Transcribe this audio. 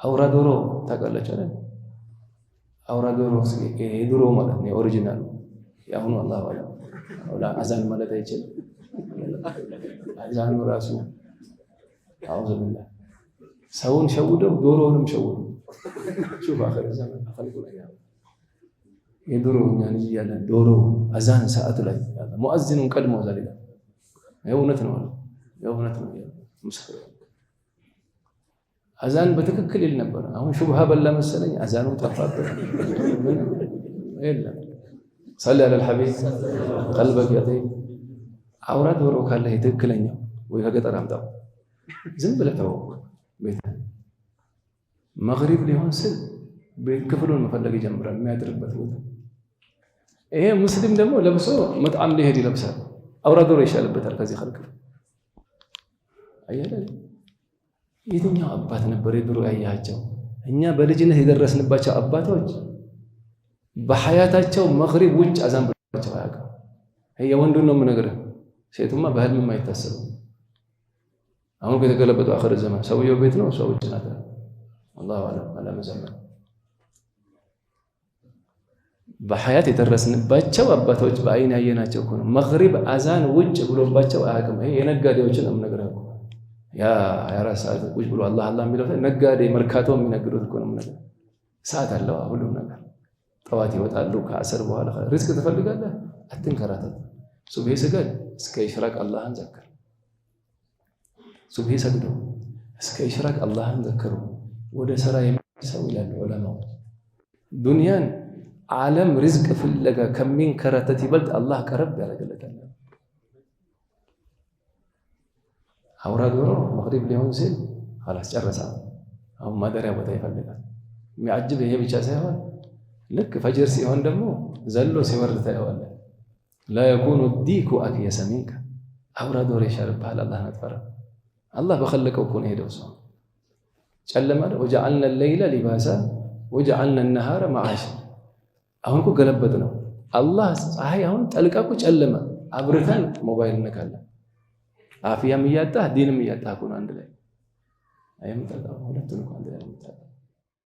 አውራ ዶሮ ታውቃላችሁ አይደል? አውራ ዶሮ የድሮ ማለት ነው፣ ኦሪጂናል ያሁኑ አላህ ወላ አዛን ማለት አይችልም። አዛኑ ራሱ አውዙ ቢላህ ሰውን ሸውደው ዶሮውንም ሸውዱ። ሹፍ አኺር ዘመን አፈልኩ ላይ የድሮ እኛ ልጅ ያለን ዶሮ አዛን ሰዓት ላይ ሙአዚኑን ቀድሞ ዛሊጋ የእውነት ነው ምስክር አዛን በትክክል ይል ነበር። አሁን ሹብሃ በላ መሰለኝ አዛኑ ጠፋበት። የለም ሰለ አለል ሐቢብ ቀልበክ የጠይብ አውራ ዶሮ ካለ ትክክለኛው ወይ ከገጠር አምጣው፣ ዝም ብለህ ተወው። ቤት መግሪብ ሊሆን ስል ቤት ክፍሉን መፈለግ ይጀምራል፣ የሚያድርበት ቦታ። ይሄ ሙስሊም ደግሞ ለብሶ መጥዓም ሊሄድ ይለብሳል። አውራ ዶሮ ይሻልበታል ከዚህ ኸልቅ። አየህ የትኛው አባት ነበር የድሮ ያያቸው? እኛ በልጅነት የደረስንባቸው አባቶች በሐያታቸው መግሪብ ውጭ አዛን ብሏቸው አያውቅም። የወንዱን ነው የምነግርህ፣ ሴቱማ በህልምም አይታሰብም። አሁን የተገለበጠው አኺር ዘመን ሰውየው ቤት ነው፣ እሷ ውጭ ናት። አላሁ አለም አለመዘመን በሐያት የደረስንባቸው አባቶች በአይን ያየናቸው እኮ ነው። መግሪብ አዛን ውጭ ብሎባቸው አያውቅም። ይሄ የነጋዴዎችን ነው የምነግርህ እኮ ያ 24 ሰዓት ቁጭ ብሎ አላህ አላህ የሚለው ነጋዴ መርካቶ የሚነግሩት እኮ ነው የምነግርህ። ሰዓት አለው ሁሉም ነገር። ጠዋት ይወጣሉ፣ ከአስር በኋላ ሪዝቅ ትፈልጋለህ፣ አትንከራተት። ሱብሂ ስገድ እስከ ኢሽራቅ አላህን ዘክር። ሱብሂ ሰግዶ እስከ ኢሽራቅ አላህን ዘክሩ። ወደ ስራ የሚሰው ይላሉ ዑለማው። ዱንያን ዓለም ሪዝቅ ፍለጋ ከሚንከራተት ይበልጥ አላህ ቀረብ ያደርግለታል። አውራ ዶሮ መግሪብ ሊሆን ሲል ኸላስ ጨረሳ። አሁን ማደሪያ ቦታ ይፈልጋል። የሚያጅብ ይሄ ብቻ ሳይሆን ልክ ፈጅር ሲሆን ደግሞ ዘሎ ሲወርድ ታየዋለህ። ላ የኩኑ ዲኩ አክየሰ ሚንከ አውራ ዶሮ ይሻልብሃል። አላህን አትፈራ። አላህ በኸለቀው እኮ ነው ሄደው ሰው ጨለማ ወጀዐልና ሌይለ ሊባሳ ወጀዐልና ነሃረ መዓሻ። አሁን እኮ ገለበጥ ነው። አላህ ፀሐይ አሁን ጠልቃ እኮ ጨለመ፣ አብርተን ሞባይል እንነካለን። አፍያም እያጣህ ዲንም እያጣህ እኮ ነው አንድ ላይ አይምጣ። ሁለቱን እኮ አንድ ላይ